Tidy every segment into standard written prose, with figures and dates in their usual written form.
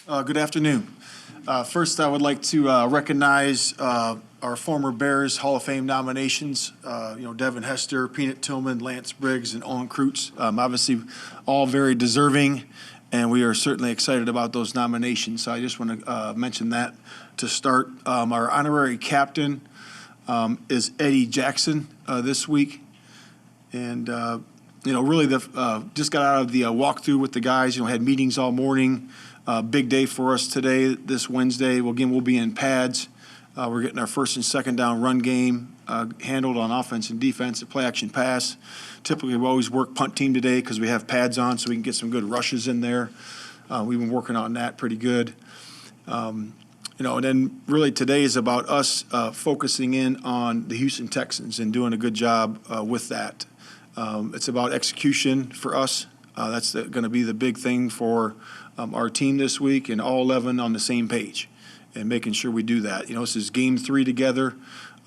Good afternoon. First, I would like to recognize our former Bears Hall of Fame nominations. Devin Hester, Peanut Tillman, Lance Briggs, and Owen Kreutz. Obviously, all very deserving, and we are certainly excited about those nominations. So I just want to mention that to start. Our honorary captain is Eddie Jackson this week, and really just got out of the walkthrough with the guys. Had meetings all morning. Big day for us today, this Wednesday. We'll be in pads. We're getting our first and second down run game handled on offense and defense, a play action pass. Typically, we always work punt team today because we have pads on so we can get some good rushes in there. We've been working on that pretty good. And then really today is about us focusing in on the Houston Texans and doing a good job with that. It's about execution for us. That's going to be the big thing for our team this week, and all 11 on the same page and making sure we do that. This is game 3 together,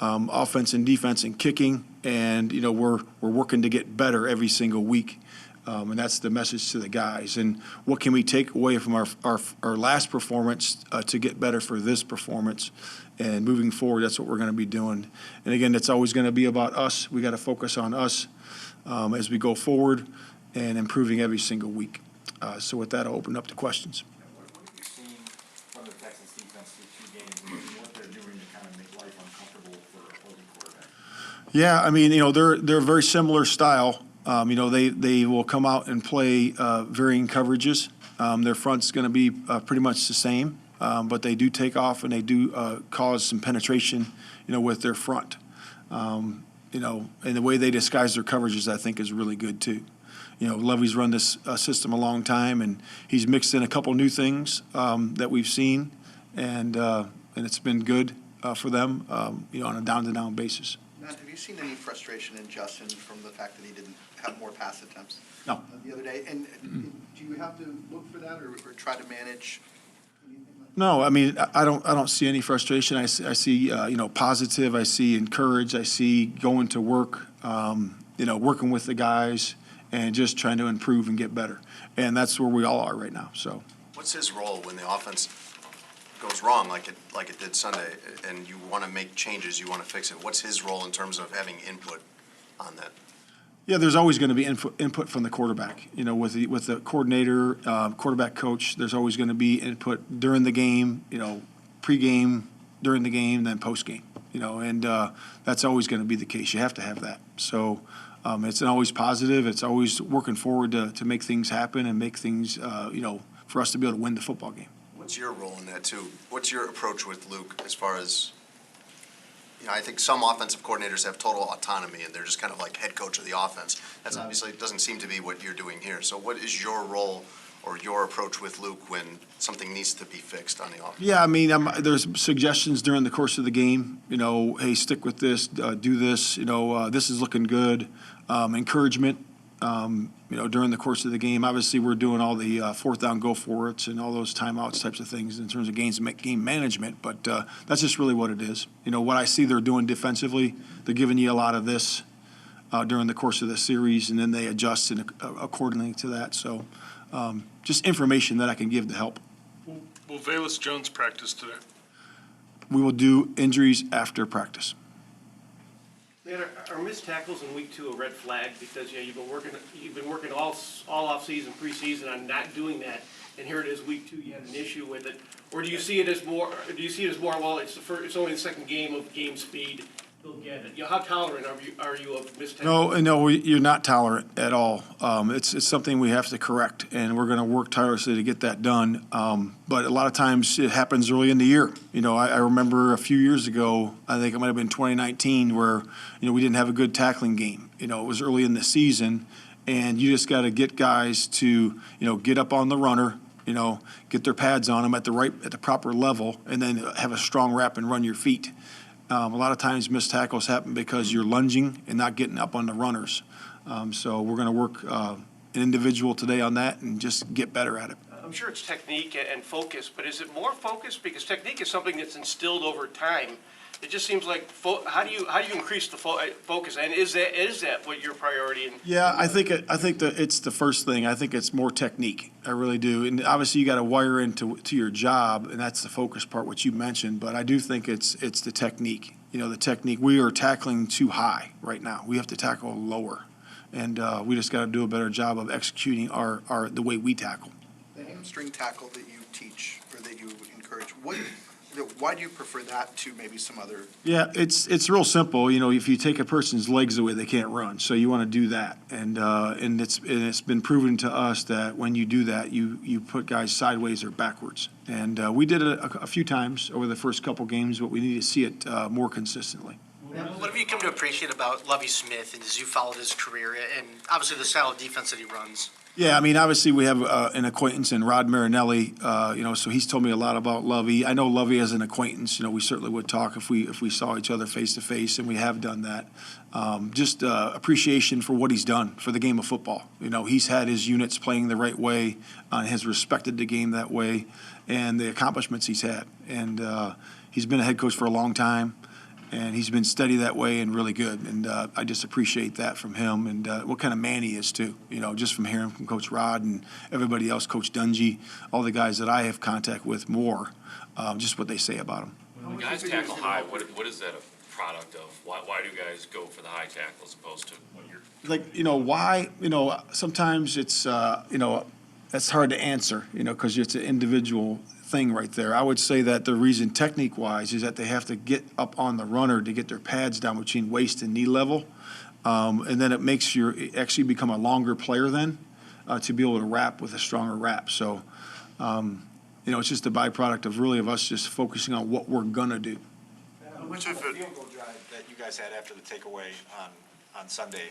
offense and defense and kicking, and, we're working to get better every single week. And that's the message to the guys. And what can we take away from our last performance to get better for this performance? And moving forward, that's what we're going to be doing. And again, it's always going to be about us. We got to focus on us as we go forward and improving every single week. So with that, I'll open up to questions. What have you seen from the Texans defense through 2 games and what they're doing to kind of make life uncomfortable for opposing quarterbacks? Yeah, they're a very similar style. They will come out and play varying coverages. Their front's going to be pretty much the same, but they do take off and they do cause some penetration, with their front. And the way they disguise their coverages, I think, is really good too. Lovey's run this system a long time, and he's mixed in a couple new things that we've seen, and it's been good for them, on a down-to-down basis. Matt, have you seen any frustration in Justin from the fact that he didn't have more pass attempts No. The other day? And do you have to look for that or try to manage anything like that? No, I don't see any frustration. I see positive. I see encourage. I see going to work. Working with the guys and just trying to improve and get better. And that's where we all are right now. So, what's his role when the offense goes wrong like it did Sunday, and you want to make changes, you want to fix it? What's his role in terms of having input on that? Yeah, there's always going to be input from the quarterback. With the coordinator, quarterback coach, there's always going to be input during the game, pregame, during the game, then postgame. And that's always going to be the case. You have to have that. So it's always positive. It's always working forward to make things happen and make things, for us to be able to win the football game. What's your role in that too? What's your approach with Luke as far as, I think some offensive coordinators have total autonomy and they're just kind of like head coach of the offense. That's obviously doesn't seem to be what you're doing here. So what is your role or your approach with Luke when something needs to be fixed on the offense? Yeah, there's suggestions during the course of the game. Hey, stick with this, do this. This is looking good. Encouragement. During the course of the game. Obviously, we're doing all the 4th down, go for it, and all those timeouts types of things in terms of game management. But that's just really what it is. What I see they're doing defensively, they're giving you a lot of this during the course of the series, and then they adjust accordingly to that. So just information that I can give to help. Will Halas Jones practice today? We will do injuries after practice. Man, are missed tackles in week 2 a red flag? Because you've been working all off season, preseason on not doing that, and here it is week 2. You have an issue with it, or do you see it as more? Well, it's only the second game of game speed. They'll get it. How tolerant are you of missed tackles? No, you're not tolerant at all. It's something we have to correct, and we're going to work tirelessly to get that done. But a lot of times it happens early in the year. I remember a few years ago, I think it might have been 2019, where we didn't have a good tackling game. It was early in the season, and you just got to get guys to get up on the runner. Get their pads on them at the proper level, and then have a strong wrap and run your feet. A lot of times missed tackles happen because you're lunging and not getting up on the runners. So we're going to work an individual today on that and just get better at it. I'm sure it's technique and focus, but is it more focus? Because technique is something that's instilled over time. It just seems like, how do you increase the focus? And is that what your priority? Yeah, I think that it's the first thing. I think it's more technique. I really do. And obviously you got to wire into your job, and that's the focus part, which you mentioned. But I do think it's the technique. The technique. We are tackling too high right now. We have to tackle lower, and we just got to do a better job of executing the way we tackle. The hamstring tackle that you teach or that you encourage, why do you prefer that to maybe some other? Yeah, it's real simple. If you take a person's legs away, they can't run. So you want to do that, and it's been proven to us that when you do that, you put guys sideways or backwards. And we did it a few times over the first couple games, but we need to see it more consistently. What have you come to appreciate about Lovie Smith and as you followed his career and obviously the style of defense that he runs? Yeah, obviously we have an acquaintance in Rod Marinelli, so he's told me a lot about Lovey. I know Lovey as an acquaintance, we certainly would talk if we saw each other face to face, and we have done that. Just appreciation for what he's done for the game of football. He's had his units playing the right way, has respected the game that way, and the accomplishments he's had. And he's been a head coach for a long time. And he's been steady that way and really good. And I just appreciate that from him and what kind of man he is, too. Just from hearing from Coach Rod and everybody else, Coach Dungy, all the guys that I have contact with more, just what they say about him. When guys tackle high, what is that a product of? Why do guys go for the high tackle as opposed to what you're... Why? Sometimes it's, that's hard to answer, because it's an individual thing right there. I would say that the reason technique-wise is that they have to get up on the runner to get their pads down between waist and knee level, and then it makes you actually become a longer player then to be able to wrap with a stronger wrap. So, it's just a byproduct of us just focusing on what we're gonna do. Which of the field goal drive that you guys had after the takeaway on Sunday,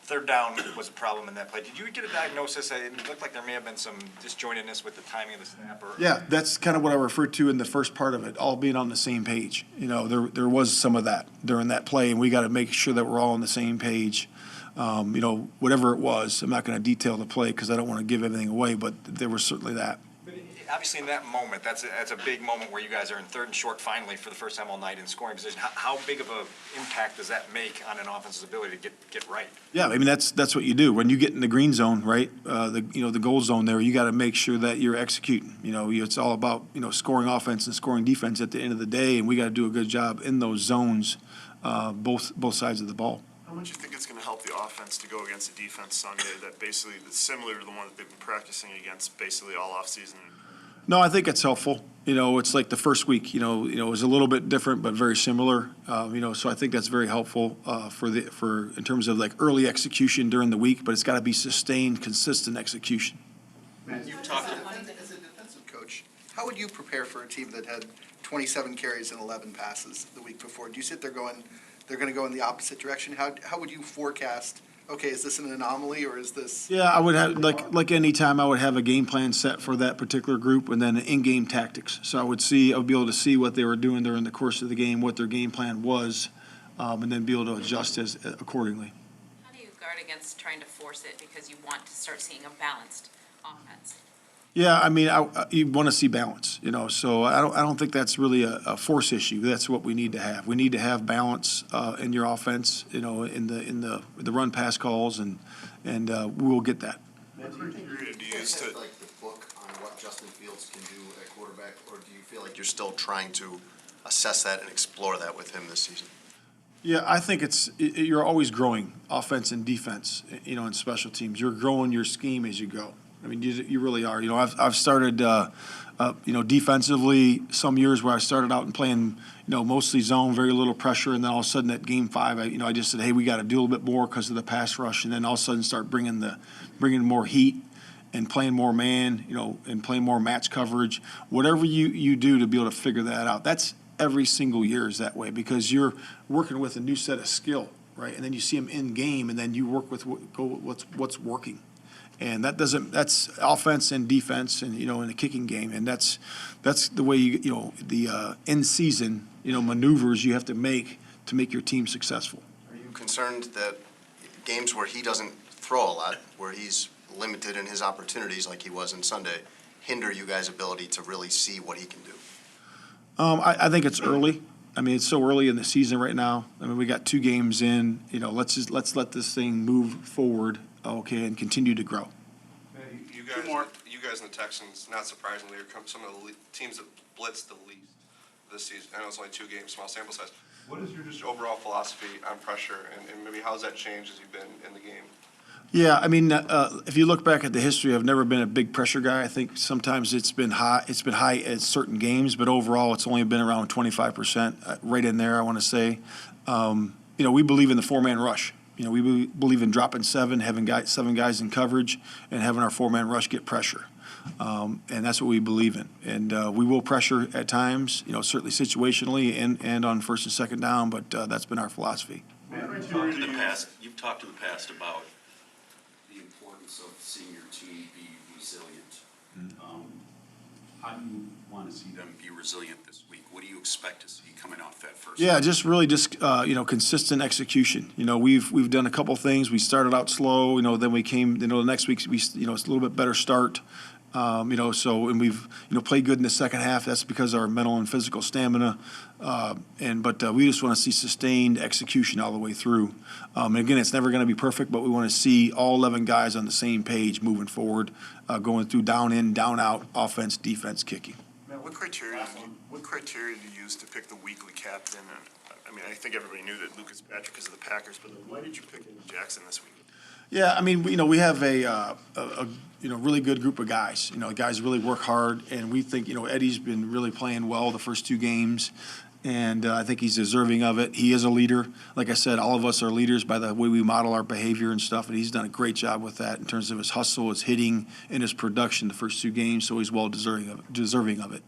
third down was a problem in that play. Did you get a diagnosis? It looked like there may have been some disjointedness with the timing of the snap. Yeah, that's kind of what I referred to in the first part of it, all being on the same page. There was some of that during that play, and we got to make sure that we're all on the same page. Whatever it was, I'm not going to detail the play because I don't want to give everything away, but there was certainly that. Obviously, in that moment, that's a big moment where you guys are in third and short finally for the first time all night in scoring position. How big of an impact does that make on an offense's ability to get right? Yeah, that's what you do when you get in the green zone, right? The goal zone there. You got to make sure that you're executing. It's all about scoring offense and scoring defense at the end of the day, and we got to do a good job in those zones, both sides of the ball. How much do you think it's going to help the offense to go against the defense Sunday that basically is similar to the one that they've been practicing against basically all offseason? No, I think it's helpful. It's like the first week, it was a little bit different, but very similar. So I think that's very helpful for in terms of like early execution during the week, but it's got to be sustained, consistent execution. Matt, you've talked as a defensive coach, how would you prepare for a team that had 27 carries and 11 passes the week before? Do you sit there going, they're going to go in the opposite direction? How would you forecast? Okay, is this an anomaly or is this? Yeah, I would have, like any time, I would have a game plan set for that particular group and then in-game tactics. So I would be able to see what they were doing during the course of the game, what their game plan was, and then be able to adjust accordingly. How do you guard against trying to force it because you want to start seeing a balanced offense? Yeah, you want to see balance, so I don't think that's really a force issue. That's what we need to have. We need to have balance in your offense, in the run pass calls, and we will get that. Do you have like the book on what Justin Fields can do at quarterback, or do you feel like you're still trying to assess that and explore that with him this season? Yeah, I think you're always growing offense and defense, in special teams. You're growing your scheme as you go. You really are. I've started, defensively some years where I started out and playing, mostly zone, very little pressure, and then all of a sudden at game 5, I just said, hey, we got to do a little bit more because of the pass rush, and then all of a sudden start bringing more heat and playing more man, and playing more match coverage. Whatever you do to be able to figure that out, that's every single year is that way because you're working with a new set of skill, right? And then you see them in game, and then you work with what's working. And that's offense and defense and, in the kicking game. And that's the way the in-season, maneuvers you have to make your team successful. Are you concerned that games where he doesn't throw a lot, where he's limited in his opportunities like he was on Sunday, hinder you guys' ability to really see what he can do? I think it's early. I mean, it's so early in the season right now. I mean, we got 2 games in, let's let this thing move forward, okay, and continue to grow. You guys and the Texans, not surprisingly, are some of the teams that blitzed the least this season. I know it's only 2 games, small sample size. What is your just overall philosophy on pressure, and maybe how's that changed as you've been in the game? Yeah, I mean, if you look back at the history, I've never been a big pressure guy. I think sometimes it's been high at certain games, but overall it's only been around 25%, right in there, I want to say. We believe in the 4-man rush. We believe in dropping 7, having 7 guys in coverage, and having our 4-man rush get pressure. And that's what we believe in. And we will pressure at times, certainly situationally and on first and second down, but that's been our philosophy. You've talked in the past about the importance of seeing your team be resilient. How do you want to see them be resilient this week? What do you expect to see coming off that first? Yeah, consistent execution. We've done a couple things. We started out slow. Then we came. The next week it's a little bit better start. And we've played good in the second half. That's because of our mental and physical stamina. But we just want to see sustained execution all the way through. And again, it's never going to be perfect, but we want to see all 11 guys on the same page moving forward, going through down in, down out, offense, defense, kicking. Matt, what criteria do you use to pick the weekly captain? And, I think everybody knew that Lucas Patrick is of the Packers, but why did you pick Jackson this week? Yeah, we have a really good group of guys. Guys really work hard, and we think Eddie's been really playing well the first 2 games, and I think he's deserving of it. He is a leader. Like I said, all of us are leaders by the way we model our behavior and stuff, and he's done a great job with that in terms of his hustle, his hitting, and his production the first 2 games. So he's well deserving of it.